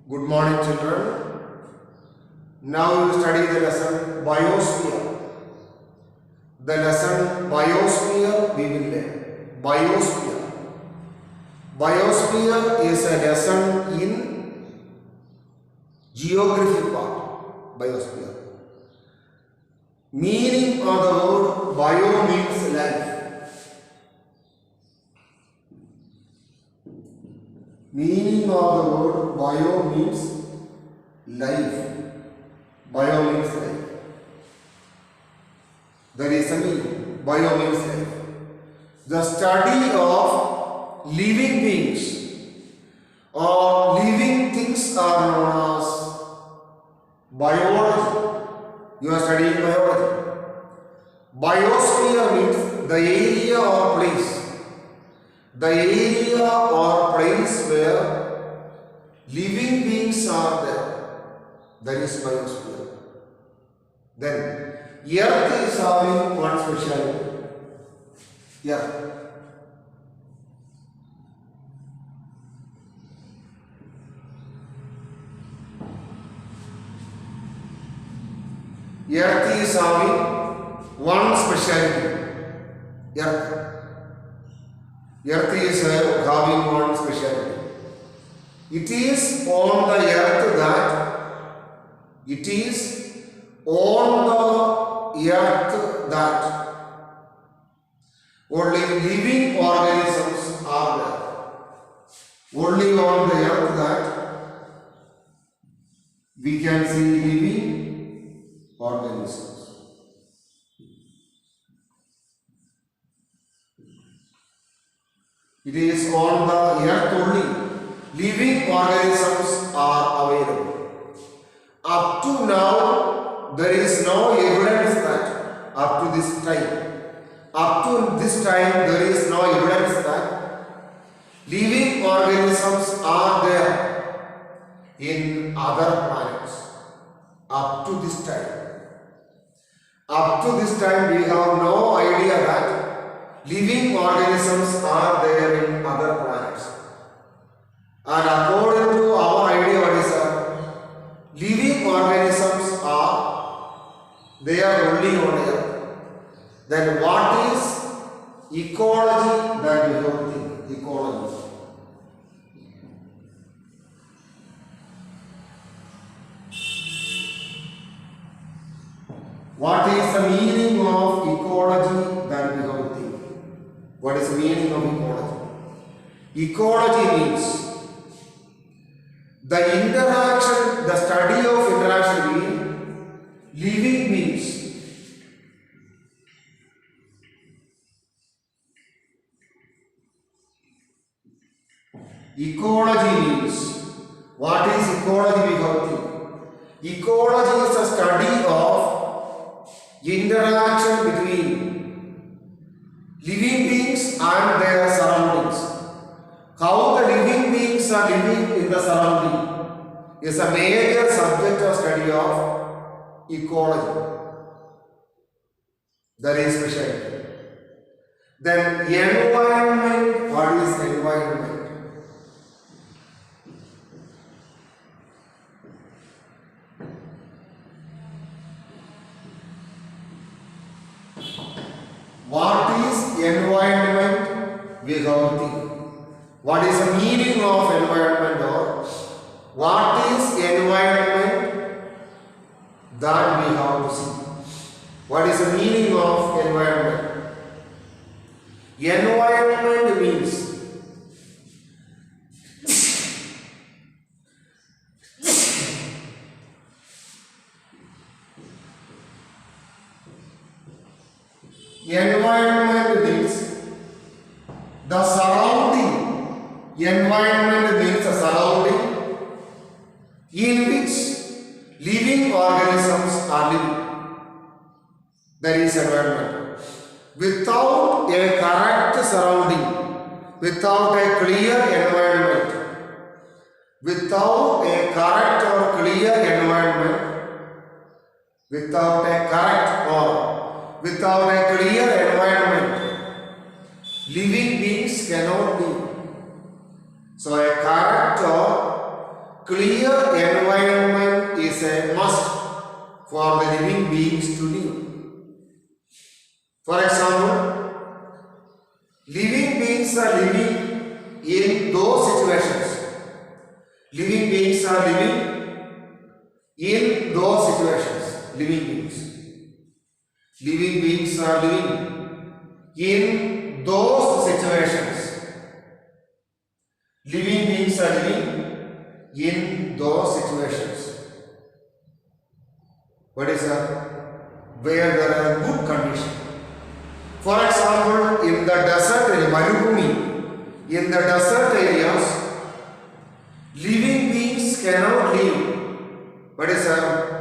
Good morning, children. Now we will study the lesson Biosphere. The lesson Biosphere we will learn. Biosphere. Biosphere is a lesson in geography part. Biosphere. Meaning of the word bio means life. Meaning of the word bio means life. Bio means life. There is a meaning. Bio means life. The study of living beings or living things are known as biology. You are studying biology. Biosphere means the area or place. The area or place where living beings are there. That is biosphere. Then, Earth is having one speciality. Earth. Earth is having one speciality. Earth. Earth is having one speciality. It is on the earth that only living organisms are there. Only on the earth that we can see living organisms. It is on the earth only living organisms are available. Up to now, there is no evidence that up to this time, there is no evidence that living organisms are there in other planets. Up to this time, we have no idea that living organisms are there in other planets. And according to our idea, what is that? Living organisms they are only on Earth. Then what is ecology that we have to think? Ecology. What is the meaning of ecology that we have to think? What is the meaning of ecology? Ecology means the interaction, the study of interaction between living beings. Ecology means, what is ecology we have to think? Ecology is the study of interaction between living beings and their surroundings. How the living beings are living in the surrounding is a major subject of study of ecology. That is specialty. Then environment. What is environment? What is environment? We have to think. What is the meaning of environment, or what is environment that we have to see? What is the meaning of environment? Environment means the surrounding. Environment means the surrounding in which living organisms are living. That is environment. Without a correct surrounding, without a clear environment, without a correct or clear environment, without a clear environment, living beings cannot live. So a correct or clear environment is a must for the living beings to live. For example, living beings are living in those situations. Living beings are living in those situations. Living beings. Living beings are living in those situations. Living beings are living in those situations. What is that? Where there are good conditions. For example, in the desert area, Marubhumi, in the desert areas, living beings cannot live. What is that?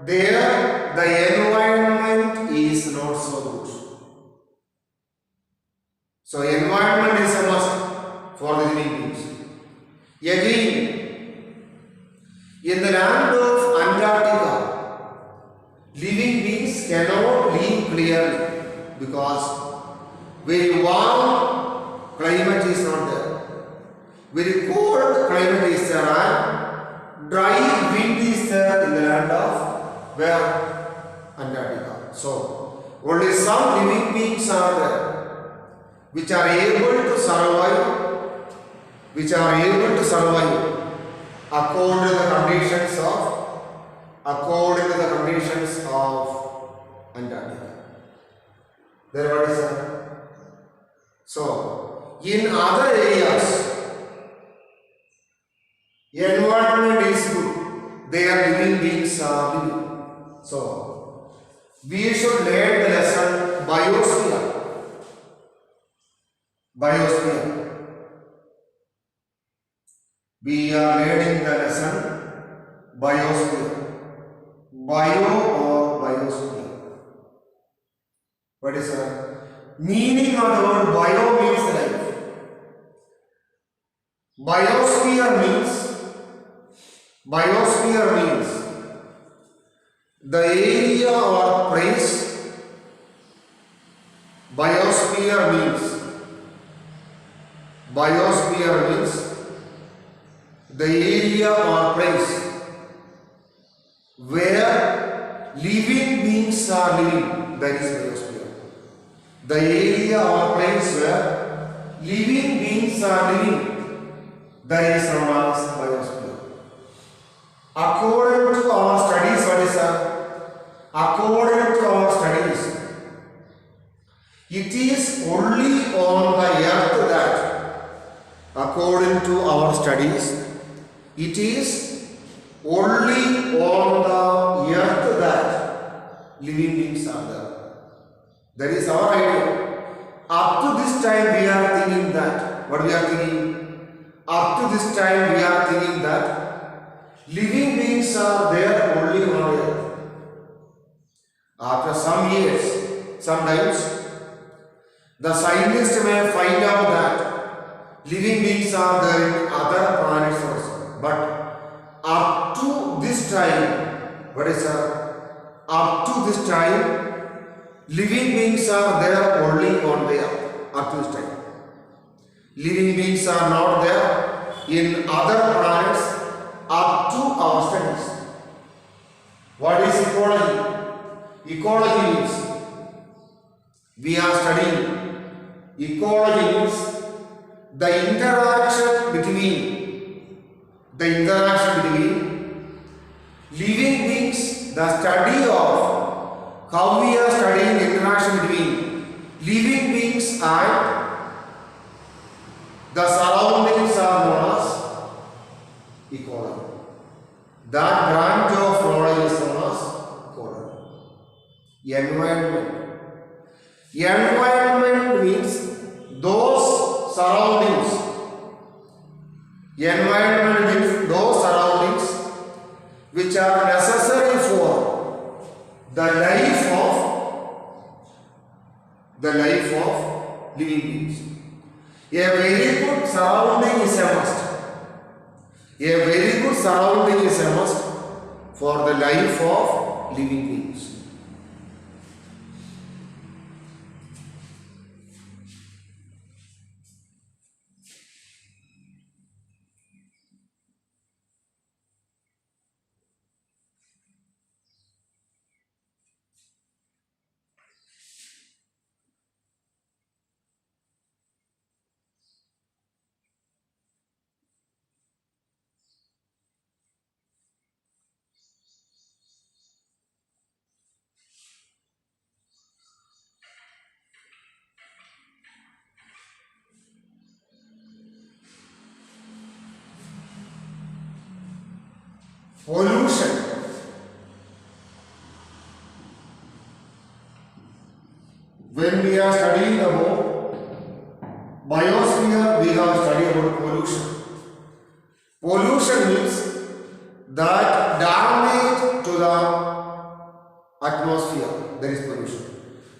There, the environment is not so good. So, environment is a must for the living beings. Again, in the land of Antarctica, living beings cannot live clearly because very warm climate is not there, very cold climate is there, and dry wind is there in the land of where? Antarctica. So, only some living beings are there which are able to survive, according to the conditions of Antarctica. Then what is that? So, in other areas, environment is good. Their living beings are living. So, we should learn the lesson biosphere. Biosphere. We are learning the lesson biosphere. Bio or biosphere. What is that? Meaning of the word bio means life. Biosphere means the area or place. Biosphere means the area or place where living beings are living. That is biosphere. The area or place where living beings are living, that is known as biosphere. According to our studies, what is that? According to our studies, it is only on the earth that, according to our studies, it is only on the earth that living beings are there. That is our idea. Up to this time we are thinking that. What we are thinking? Up to this time we are thinking that living beings are there only on earth. After some years, sometimes, the scientists may find out that living beings are there in other planets also. But up to this time, what is that? Up to this time, living beings are there only on the earth. Up to this time. Living beings are not there in other planets up to our studies. What is ecology? Ecology means we are studying. Ecology means the interaction between living beings, the study of how we are studying interaction between living beings and the surroundings are known as ecology. That branch of knowledge is known as ecology. Environment. Environment means those surroundings. Environment means those surroundings which are necessary for the life of living beings. A very good surrounding is a must. A very good surrounding is a must for the life of living beings. pollution. When we are studying about biosphere, we have studied about pollution. Pollution means that damage to the atmosphere. That is pollution.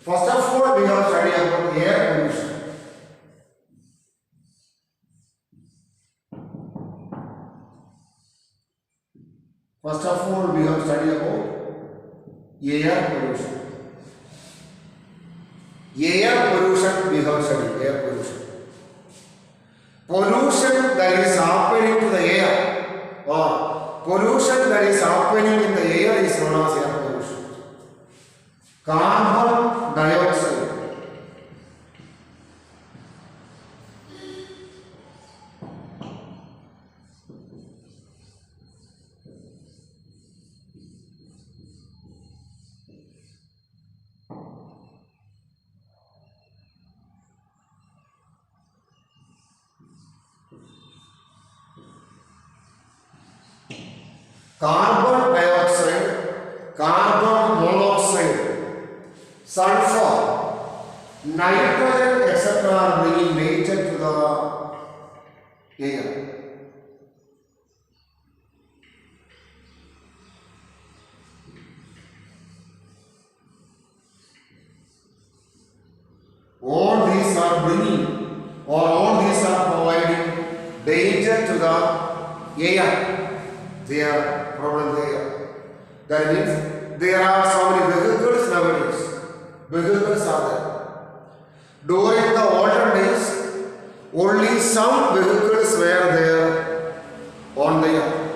First of all, we have studied about air pollution. First of all, we have studied about air pollution. Air pollution, we have studied air pollution. Pollution that is happening to the air, or pollution that is happening in the air is known as air pollution. Carbon dioxide. Carbon dioxide, carbon monoxide, sulfur, nitrogen, etc. are being emitted to the air. All these are bringing, or all these are providing danger to the air. They are problem there. That means there are so many vehicles nowadays. Vehicles are there. During the olden days, only some vehicles were there on the earth.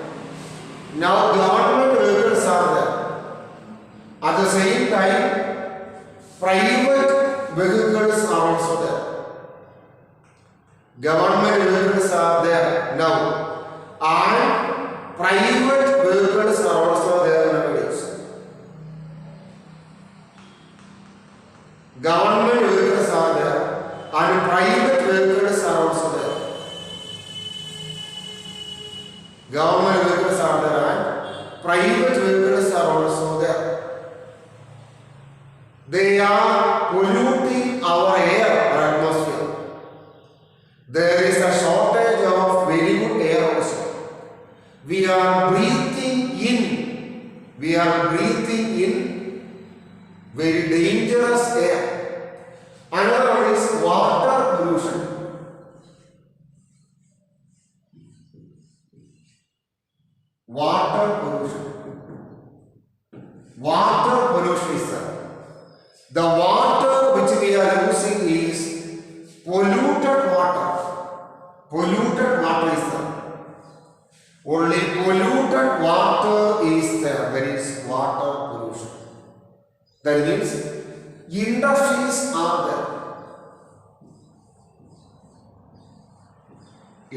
Now government vehicles are there. At the same time, private vehicles are also there. Government vehicles are there now, and private vehicles are also there nowadays. Government vehicles are there and private vehicles are also there. Government vehicles are there and private vehicles are also there. They are polluting our air or atmosphere. There is a shortage of very good air also. We are breathing in very dangerous air. Another one is water pollution. Water pollution. Water pollution is there. The water which we are using is polluted water. Polluted water is there. Only polluted water is there. There is water pollution. That means industries are there.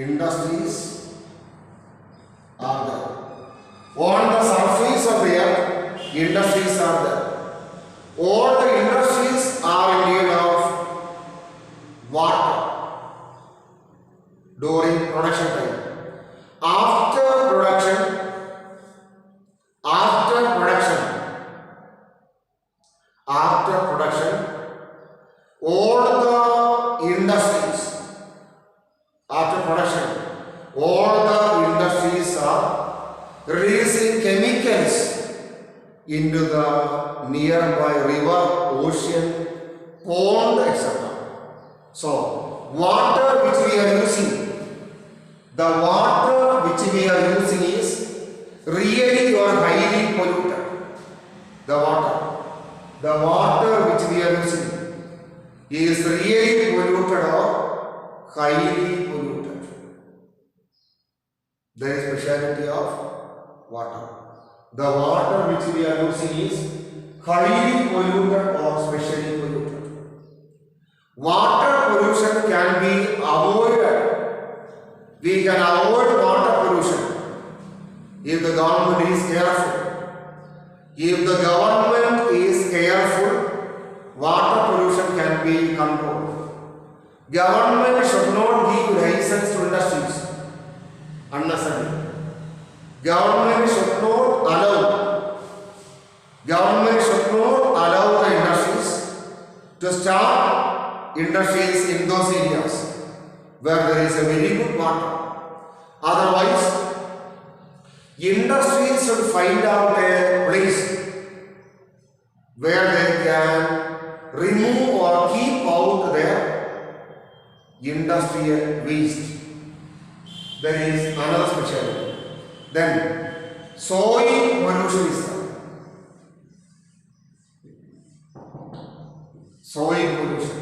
Industries are there. On the surface of the earth, industries are there. All the industries are in need of water during production time. After production, all the industries are releasing chemicals into the nearby river, ocean, pond, etc. So, water which we are using, the water which we are using is really or highly polluted. The water which we are using is really polluted or highly polluted. There is speciality of water. The water which we are using is highly polluted or specially polluted. Water pollution can be avoided. We can avoid water pollution if the government is careful. If the government is careful, water pollution can be controlled. Government should not give license to industries unnecessarily. Government should not allow the industries to start industries in those areas where there is a very good water. Otherwise, industries should find out a place where they can remove or keep out their industrial waste. There is another specialty. Then, soil pollution is there. Soil pollution.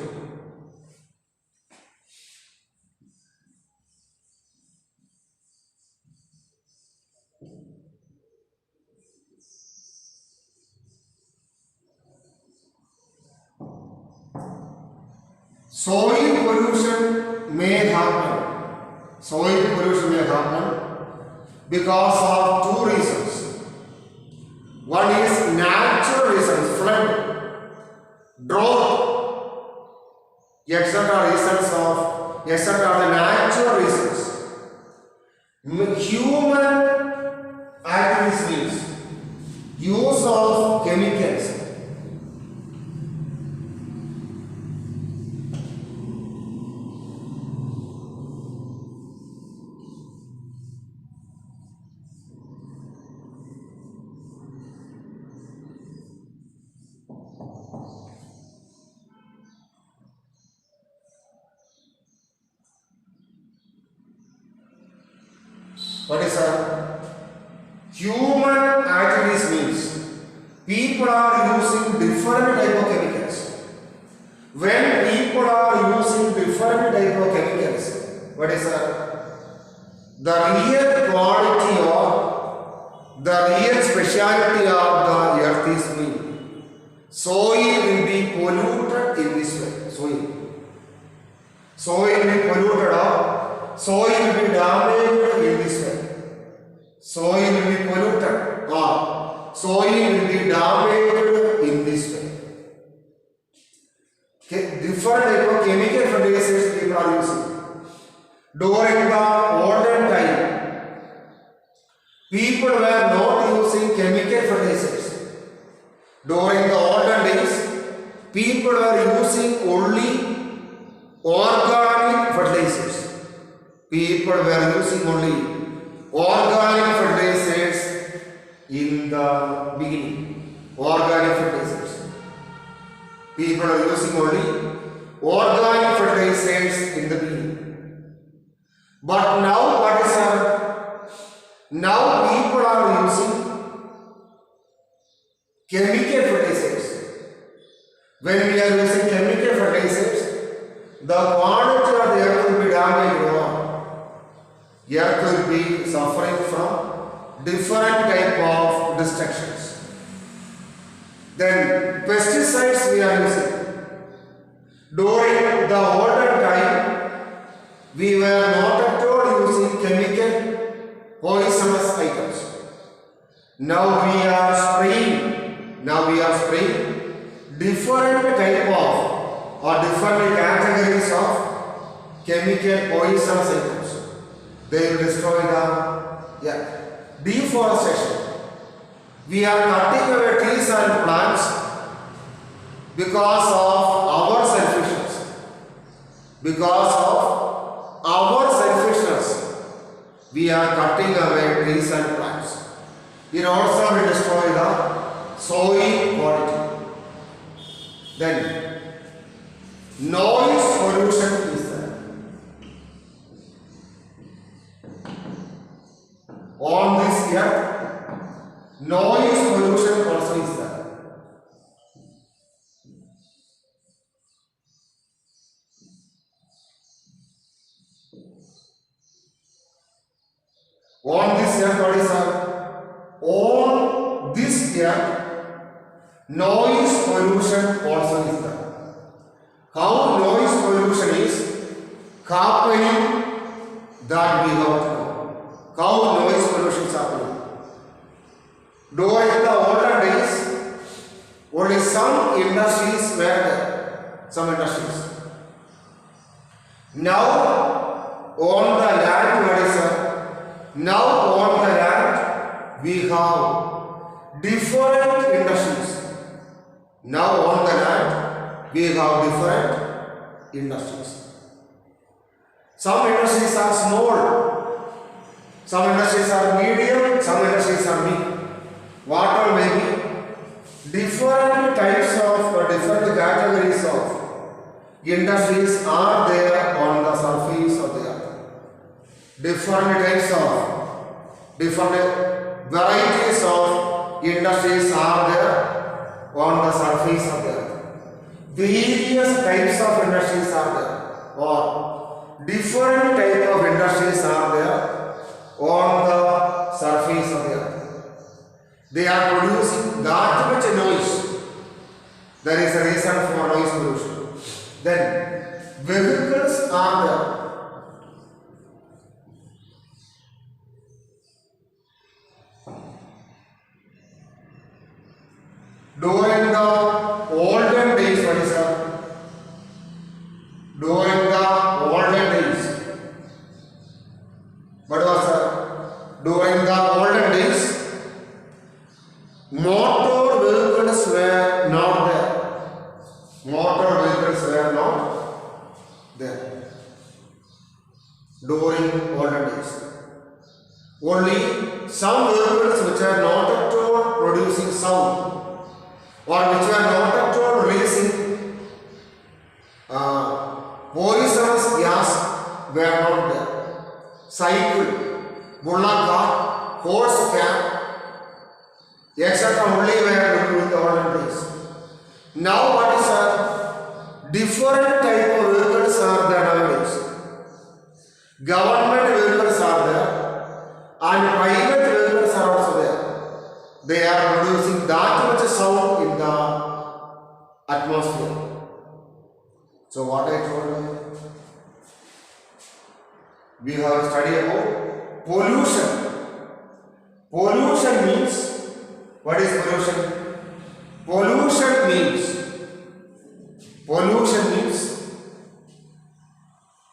Soil pollution may happen. Soil pollution may happen because of two reasons. One is natural reasons, flood, drought, etc. Etc. are the natural reasons. Human activities means use of chemicals. What is that? Human activities means people are using different type of chemicals. When people are using different type of chemicals, what is that? The real quality or the real speciality of the earth is mean. Soil will be polluted in this way. Soil will be polluted or soil will be damaged in this way. Soil will be polluted or soil will be damaged in this way. Different type of chemical fertilizers people are using. During the olden time, people were not using chemical fertilizers. During the olden days, people were using only organic fertilizers. People were using only organic fertilizers in the beginning. Organic fertilizers. People are using only organic fertilizers in the beginning. But now what is happening? Now people are using chemical fertilizers. When we are using chemical fertilizers, the quantity of the earth will be damaged. The earth will be suffering from different type of destructions. Then pesticides we are using. During the olden time, we were not at all using chemical poisonous items. Now we are spraying different type of or different categories of chemical poisonous items. They will destroy the earth. Deforestation. We are cutting away trees and plants because of our selfishness. Because of our selfishness, we are cutting away trees and plants. It also will destroy the soil quality. Then, noise pollution is there. On this earth, noise pollution also is there. On this earth, what is that? On this earth, noise pollution also is there. How noise pollution is happening, that we have to know. How noise pollution is happening. During the older days, only some industries were there. Some industries. Now, on the land, what is that? Now on the land, we have different industries. Now on the land, we have different industries. Some industries are small, some industries are medium, some industries are big. What may be different types of different categories of industries are there on the surface of the earth. Different types of different varieties of industries are there on the surface of the earth. Various types of industries are there, or different type of industries are there on the surface of the earth. They are producing that much noise. There is a reason for noise pollution. Then vehicles are there. During the olden days, what is that? During the olden days, what was that? During the olden days, motor vehicles were not there. Motor vehicles were not there during olden days. Only some vehicles which are not at all producing sound, or which were not at all releasing poisonous gas were not there. Cycle, bullock cart, horse cab, etc. only were during the olden days. Now what is a different type of vehicles are there nowadays. Government vehicles are there and private vehicles are also there. They are producing that much sound in the atmosphere. So what I told you, we have studied about pollution. Pollution means, what is pollution? Pollution means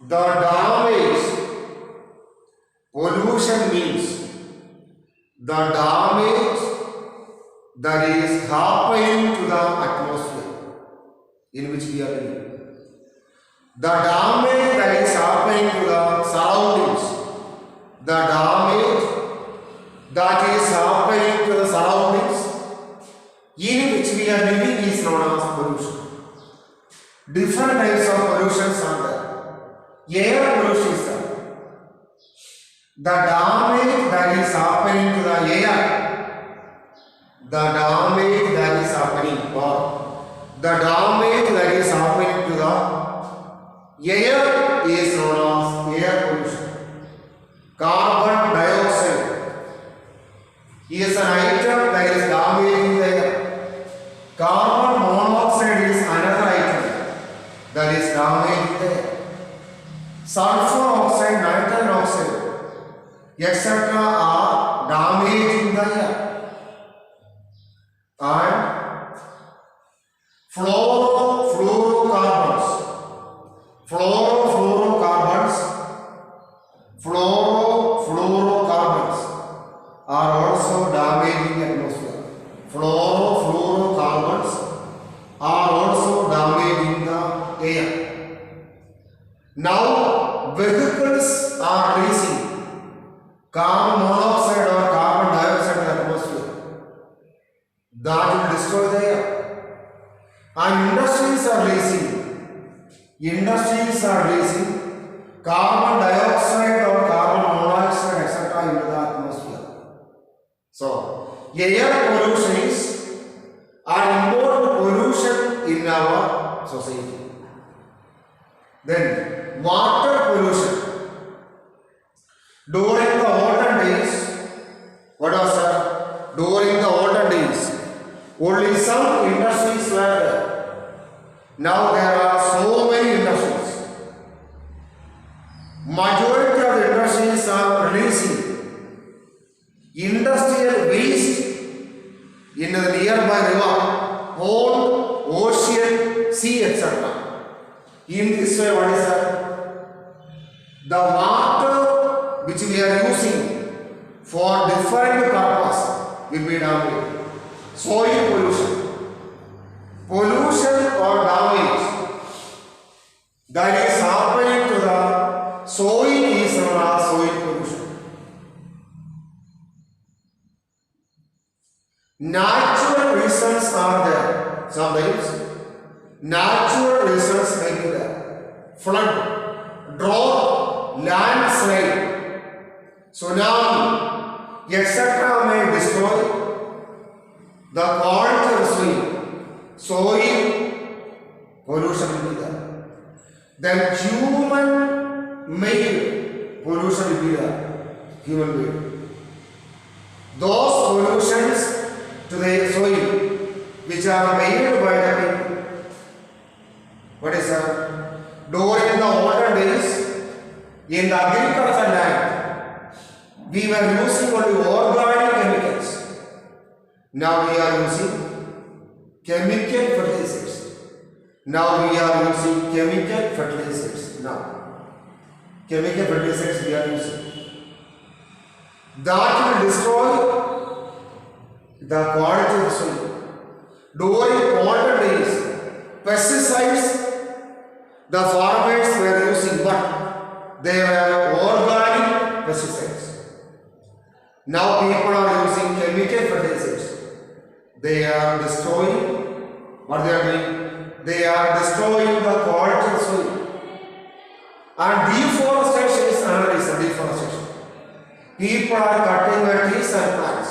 the damage. Pollution means the damage that is happening to the atmosphere in which we are living. The damage that is happening to the surroundings. The damage that is happening to the surroundings in which we are living is known as pollution. Different types of pollutions are there. Air pollution is there. The damage that is happening to the air, the damage that is happening, or the damage that is happening to the air is known as air pollution. Carbon dioxide is an item that is damaging the air. Carbon monoxide is another item that is damaging the air. Sulfur oxide, nitrogen oxide, etc. are damaging the air. And fluorocarbons are also damaging the atmosphere. Fluorocarbons are also damaging the air. Now vehicles are releasing carbon monoxide or carbon dioxide in the atmosphere. That will destroy the air. And industries are releasing carbon dioxide or carbon monoxide, etc. into the atmosphere. So, air pollution is an important pollution in our society. Then, water pollution. During the olden days, what was that? During the olden days, only some industries were there. Now there are so many industries. Majority of the industries are releasing industrial waste in the nearby river, pond, ocean, sea, etc. In this way, what is that? The water which we are using for different purpose will be damage. Soil pollution. Pollution or damage that is happening to the soil is known as soil pollution. Natural reasons are there. Sometimes natural reasons may be there. Flood, drought, landslide, tsunami, etc. may destroy the quality of soil. Soil pollution will be there. Then human made pollution will be there. Human made. Those pollutions to the soil which are made by the people. What is that? During the olden days, in the agricultural land, we were using only organic chemicals. Now we are using chemical fertilizers. Now we are using chemical fertilizers. Now, chemical fertilizers we are using. That will destroy the quality of the soil. During olden days, pesticides the farmers were using, but they were organic pesticides. Now people are using chemical fertilizers. They are destroying, what they are doing? They are destroying the quality of the soil. And deforestation is another reason, deforestation. People are cutting the trees and plants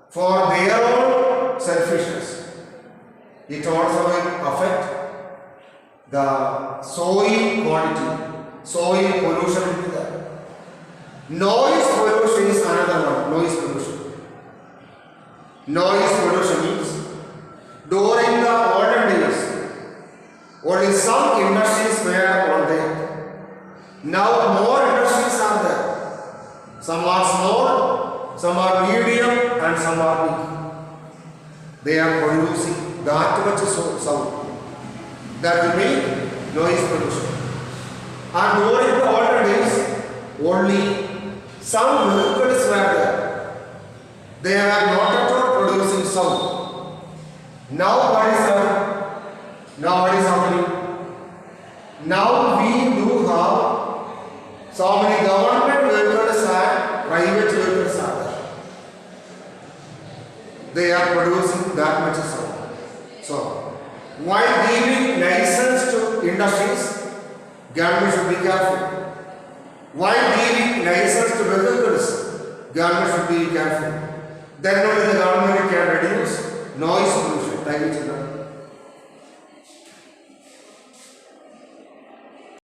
for their own selfishness. It also will affect the soil quality. Soil pollution will be there. Noise pollution is another one. Noise pollution. Noise pollution means during the olden days, only some industries were on there. Now more industries are there. Some are small, some are medium, and some are big. They are producing that much sound. That will make noise pollution. And during the olden days, only some vehicles were there. They are not at all producing sound. Now what is happening? Now what is happening? Now we do have so many government vehicles and private vehicles are there. They are producing that much sound. So, while giving license to industries, government should be careful. While giving license to vehicles, government should be careful. Then only the government can reduce noise pollution. Thank you, children.